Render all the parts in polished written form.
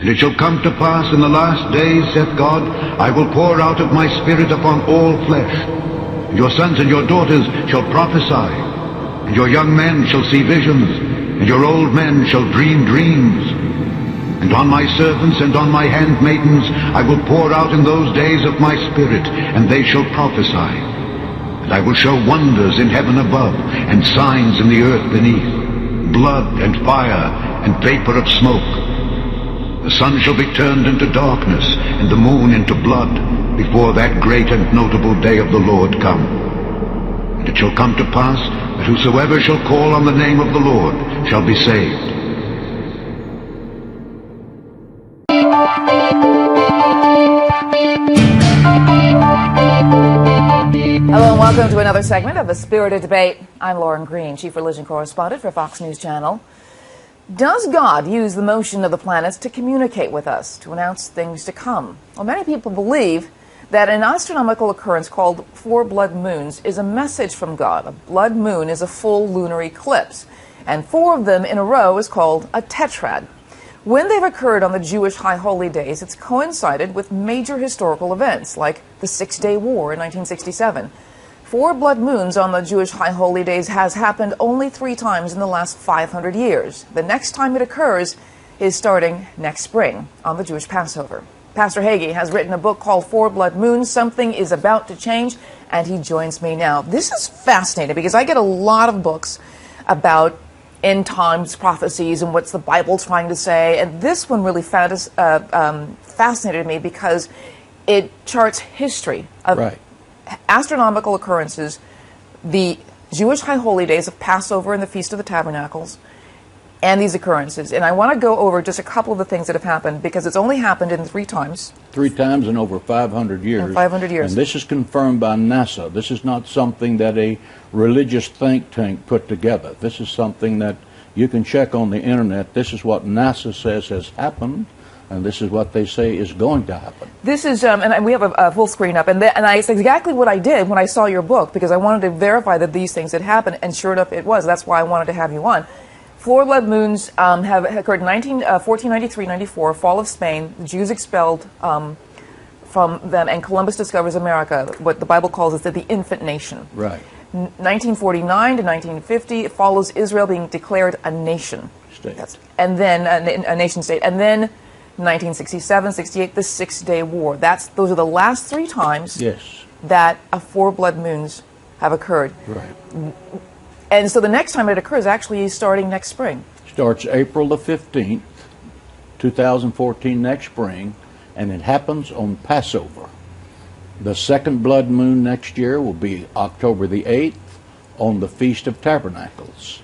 And it shall come to pass in the last days, saith God, I will pour out of my Spirit upon all flesh. And your sons and your daughters shall prophesy, and your young men shall see visions, and your old men shall dream dreams. And on my servants and on my handmaidens I will pour out in those days of my Spirit, and they shall prophesy. And I will show wonders in heaven above, and signs in the earth beneath, blood and fire and vapor of smoke. The sun shall be turned into darkness, and the moon into blood, before that great and notable day of the Lord come. And it shall come to pass that whosoever shall call on the name of the Lord shall be saved. Hello and welcome to another segment of the Spirited Debate. I'm Lauren Green, Chief Religion Correspondent for Fox News Channel. Does God use the motion of the planets to communicate with us, to announce things to come? Well, many people believe that an astronomical occurrence called 4 blood moons is a message from God. A blood moon is a full lunar eclipse, and 4 of them in a row is called a tetrad. When they've occurred on the Jewish High Holy Days, it's coincided with major historical events, like the Six-Day War in 1967. 4 blood moons on the Jewish High Holy Days has happened only 3 times in the last 500 years. The next time it occurs is starting next spring on the Jewish Passover. Pastor Hagee has written a book called 4 Blood Moons, Something is About to Change, and he joins me now. This is fascinating because I get a lot of books about end times prophecies and what's the Bible trying to say, and this one really fascinated me because it charts history of astronomical occurrences, the Jewish High Holy Days of Passover and the Feast of the Tabernacles, and these occurrences. And I want to go over just a couple of the things that have happened, because it's only happened in 3 times. 3 times in over 500 years. In 500 years. And this is confirmed by NASA. This is not something that a religious think tank put together. This is something that you can check on the internet. This is what NASA says has happened, and this is what they say is going to happen. This is, and we have a full screen up, and it's exactly what I did when I saw your book, because I wanted to verify that these things had happened, and sure enough it was. That's why I wanted to have you on. 4 blood moons have occurred in 1493-94, fall of Spain. The Jews expelled from them, and Columbus discovers America, what the Bible calls is the infant nation. Right. 1949 to 1950, it follows Israel being declared a nation. State. And then a nation state. And then 1967-68, the Six-Day War. Those are the last 3 times that 4 blood moons have occurred. Right. And so the next time it occurs actually is starting next spring. Starts April the 15th, 2014, next spring, and it happens on Passover. The second blood moon next year will be October the 8th on the Feast of Tabernacles.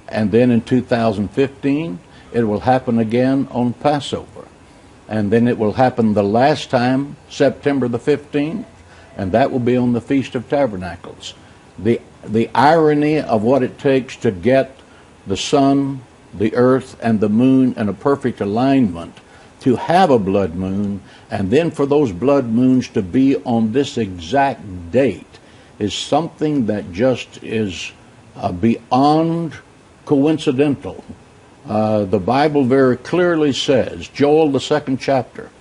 And then in 2015, it will happen again on Passover. And then it will happen the last time, September the 15th, and that will be on the Feast of Tabernacles. The irony of what it takes to get the sun, the earth, and the moon in a perfect alignment to have a blood moon, and then for those blood moons to be on this exact date is something that just is beyond coincidental. The Bible very clearly says, Joel the 2nd chapter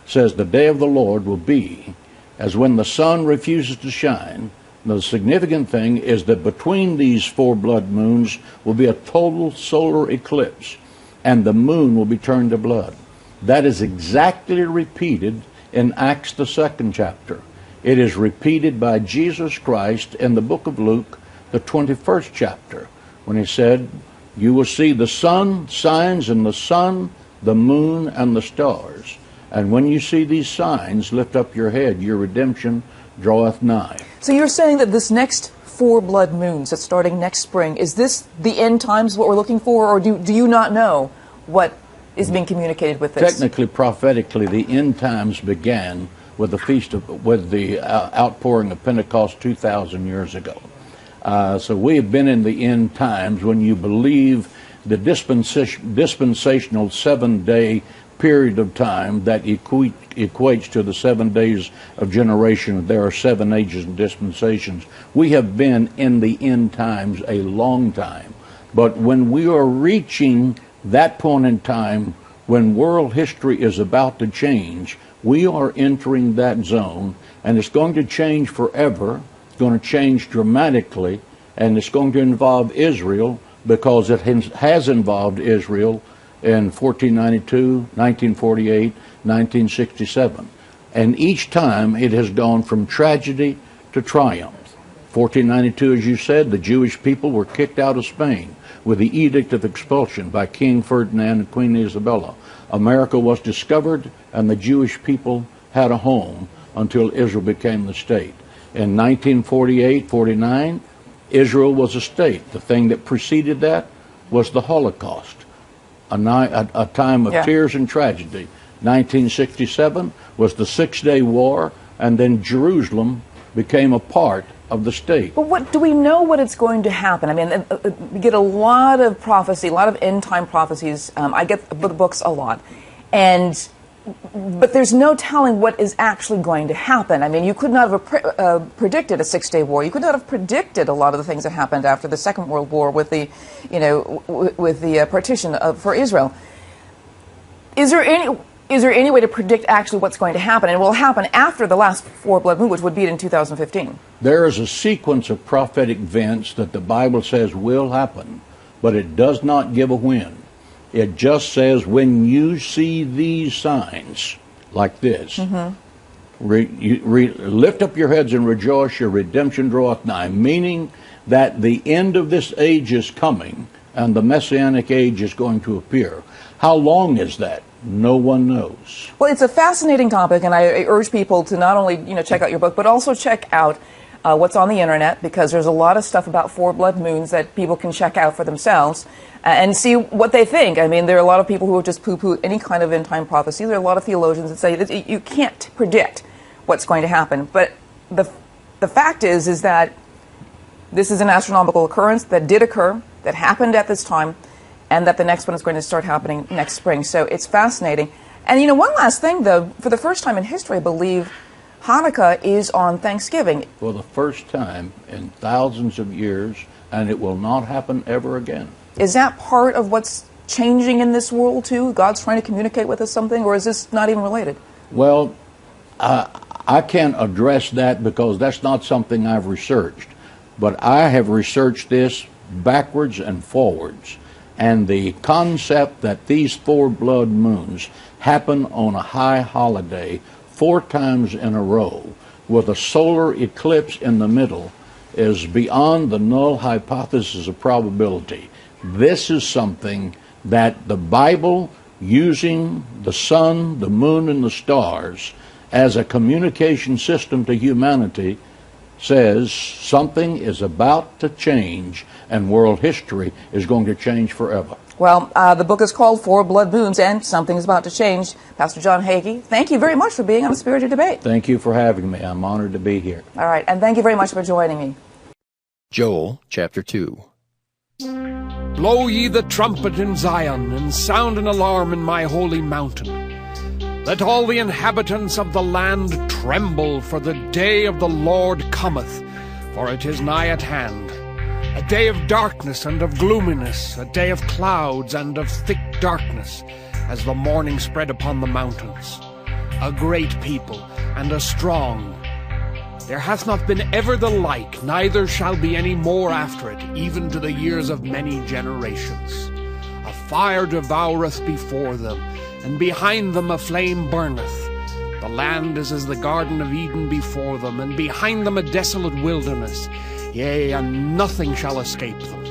says, the day of the Lord will be as when the sun refuses to shine. The significant thing is that between these 4 blood moons will be a total solar eclipse, and the moon will be turned to blood. That is exactly repeated in Acts the 2nd chapter. It is repeated by Jesus Christ in the book of Luke, the 21st chapter, when he said, you will see the sun, signs in the sun, the moon, and the stars. And when you see these signs, lift up your head, your redemption draweth nigh. So you're saying that this next 4 blood moons that's starting next spring, is this the end times, what we're looking for, or do you not know what is being communicated with this? Technically, prophetically, the end times began with the outpouring of Pentecost 2,000 years ago. So we have been in the end times when you believe the dispensational 7-day period of time that equates to the 7 days of generation. There are 7 ages and dispensations. We have been in the end times a long time. But when we are reaching that point in time when world history is about to change, we are entering that zone, and it's going to change forever. It's going to change dramatically, and it's going to involve Israel, because it has involved Israel in 1492, 1948, 1967. And each time it has gone from tragedy to triumph. 1492, as you said, the Jewish people were kicked out of Spain with the Edict of Expulsion by King Ferdinand and Queen Isabella. America was discovered, and the Jewish people had a home until Israel became the state. In 1948-49, Israel was a state. The thing that preceded that was the Holocaust, a time of tears and tragedy. 1967 was the Six-Day War, and then Jerusalem became a part of the state. But what do we know what it's going to happen? I mean, we get a lot of prophecy, a lot of end-time prophecies. I get the books a lot, but there's no telling what is actually going to happen. I mean, you could not have predicted a Six-Day War. You could not have predicted a lot of the things that happened after the Second World War with the, with the partition for Israel. Is there any way to predict actually what's going to happen, and will happen after the last four blood moon, which would be in 2015? There is a sequence of prophetic events that the Bible says will happen, but it does not give a when. It just says, when you see these signs like this, lift up your heads and rejoice, your redemption draweth nigh, meaning that the end of this age is coming and the Messianic age is going to appear. How long is that? No one knows. Well, it's a fascinating topic, and I urge people to not only check out your book, but also check out what's on the internet, because there's a lot of stuff about four blood moons that people can check out for themselves and see what they think. I mean, there are a lot of people who have just poo-pooed any kind of end-time prophecy. There are a lot of theologians that say that you can't predict what's going to happen. But the fact is that this is an astronomical occurrence that did occur, that happened at this time, and that the next one is going to start happening next spring. So it's fascinating. And one last thing, though, for the first time in history, I believe Hanukkah is on Thanksgiving. For the first time in thousands of years, and it will not happen ever again. Is that part of what's changing in this world, too? God's trying to communicate with us something, or is this not even related? Well, I can't address that because that's not something I've researched. But I have researched this backwards and forwards. And the concept that these four blood moons happen on a high holiday 4 times in a row with a solar eclipse in the middle is beyond the null hypothesis of probability. This is something that the Bible, using the sun, the moon, and the stars as a communication system to humanity, says something is about to change, and world history is going to change forever. Well, the book is called Four Blood Moons, and something is about to change. Pastor John Hagee, thank you very much for being on Spirited Debate. Thank you for having me. I'm honored to be here. All right, and thank you very much for joining me. Joel chapter 2. Blow ye the trumpet in Zion, and sound an alarm in my holy mountain. Let all the inhabitants of the land tremble, for the day of the Lord cometh, for it is nigh at hand. A day of darkness and of gloominess, a day of clouds and of thick darkness, as the morning spread upon the mountains. A great people and a strong. There hath not been ever the like, neither shall be any more after it, even to the years of many generations. A fire devoureth before them, and behind them a flame burneth. The land is as the Garden of Eden before them, and behind them a desolate wilderness. Yea, and nothing shall escape them.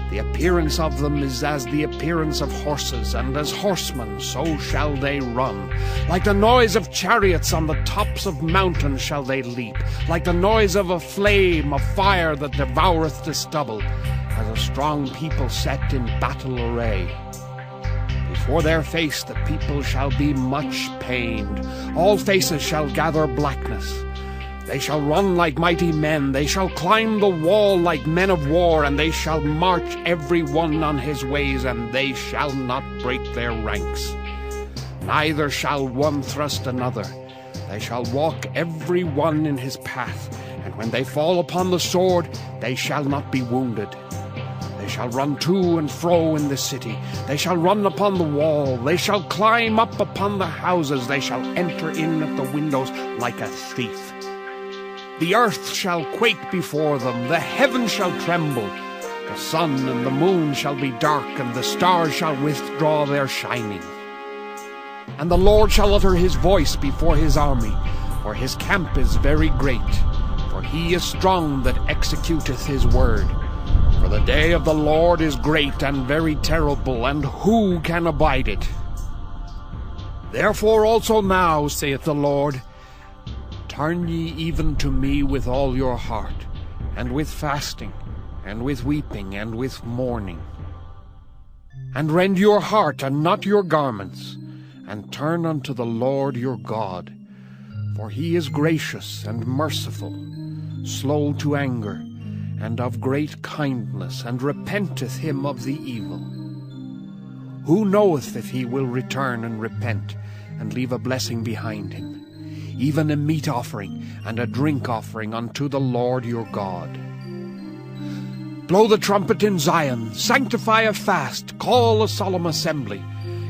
The appearance of them is as the appearance of horses, and as horsemen so shall they run. Like the noise of chariots on the tops of mountains shall they leap. Like the noise of a flame, of fire that devoureth the stubble, as a strong people set in battle array. Before their face the people shall be much pained. All faces shall gather blackness. They shall run like mighty men. They shall climb the wall like men of war. And they shall march every one on his ways, and they shall not break their ranks. Neither shall one thrust another. They shall walk every one in his path. And when they fall upon the sword, they shall not be wounded. They shall run to and fro in the city. They shall run upon the wall. They shall climb up upon the houses. They shall enter in at the windows like a thief. The earth shall quake before them. The heavens shall tremble. The sun and the moon shall be dark, and the stars shall withdraw their shining. And the Lord shall utter his voice before his army, for his camp is very great. For he is strong that executeth his word. For the day of the Lord is great and very terrible, and who can abide it? Therefore also now, saith the Lord, turn ye even to me with all your heart, and with fasting, and with weeping, and with mourning. And rend your heart, and not your garments, and turn unto the Lord your God. For he is gracious and merciful, slow to anger, and of great kindness, and repenteth him of the evil. Who knoweth if he will return and repent, and leave a blessing behind him, even a meat offering and a drink offering unto the Lord your God? Blow the trumpet in Zion, sanctify a fast, call a solemn assembly,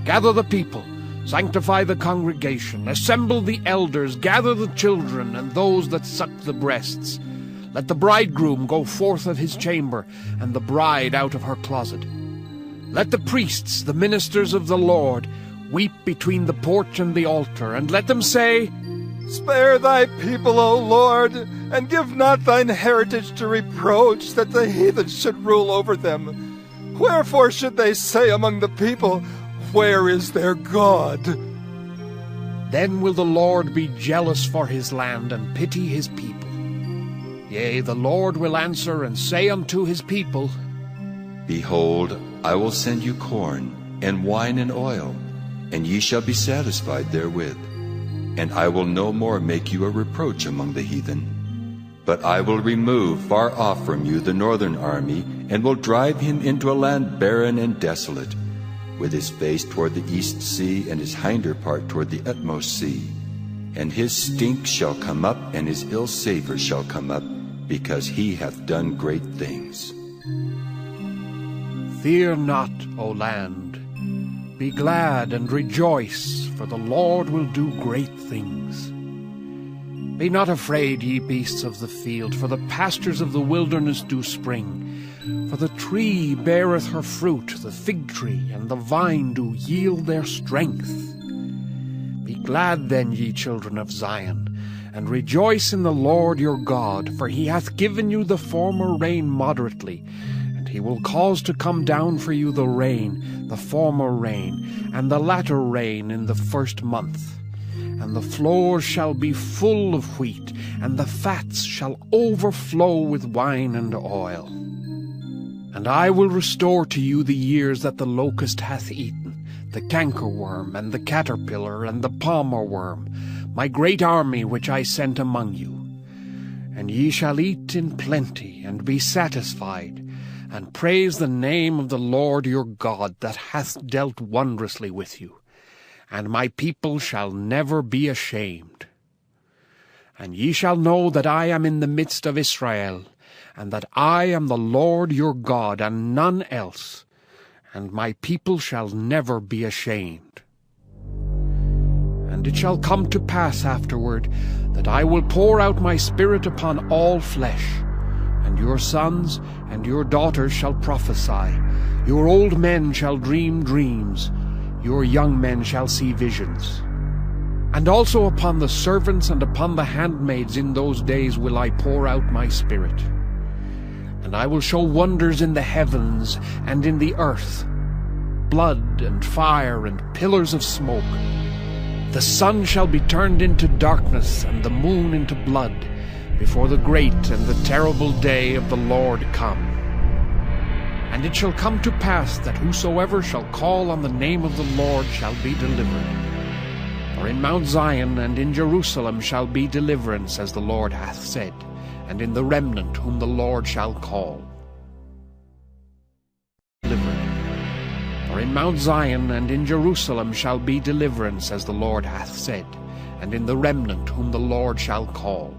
gather the people, sanctify the congregation, assemble the elders, gather the children and those that suck the breasts. Let the bridegroom go forth of his chamber, and the bride out of her closet. Let the priests, the ministers of the Lord, weep between the porch and the altar, and let them say, Spare thy people, O Lord, and give not thine heritage to reproach, that the heathen should rule over them. Wherefore should they say among the people, Where is their God? Then will the Lord be jealous for his land, and pity his people. Yea, the Lord will answer and say unto his people, Behold, I will send you corn, and wine and oil, and ye shall be satisfied therewith. And I will no more make you a reproach among the heathen. But I will remove far off from you the northern army, and will drive him into a land barren and desolate, with his face toward the east sea, and his hinder part toward the utmost sea. And his stink shall come up, and his ill savour shall come up, because he hath done great things. Fear not, O land. Be glad and rejoice, for the Lord will do great things. Be not afraid, ye beasts of the field, for the pastures of the wilderness do spring. For the tree beareth her fruit, the fig tree and the vine do yield their strength. Be glad then, ye children of Zion, and rejoice in the Lord your God, for he hath given you the former rain moderately, and he will cause to come down for you the rain, the former rain, and the latter rain in the first month. And the floors shall be full of wheat, and the fats shall overflow with wine and oil. And I will restore to you the years that the locust hath eaten, the cankerworm, and the caterpillar, and the palmer worm, my great army which I sent among you. And ye shall eat in plenty, and be satisfied, and praise the name of the Lord your God, that hath dealt wondrously with you. And my people shall never be ashamed. And ye shall know that I am in the midst of Israel, and that I am the Lord your God, and none else, and my people shall never be ashamed. And it shall come to pass afterward, that I will pour out my Spirit upon all flesh, and your sons and your daughters shall prophesy, your old men shall dream dreams, your young men shall see visions. And also upon the servants and upon the handmaids in those days will I pour out my Spirit. And I will show wonders in the heavens and in the earth, blood and fire and pillars of smoke. The sun shall be turned into darkness, and the moon into blood, before the great and the terrible day of the Lord come. And it shall come to pass that whosoever shall call on the name of the Lord shall be delivered. For in Mount Zion and in Jerusalem shall be deliverance, as the Lord hath said, and in the remnant whom the Lord shall call. For in Mount Zion and in Jerusalem shall be deliverance, as the Lord hath said, and in the remnant whom the Lord shall call.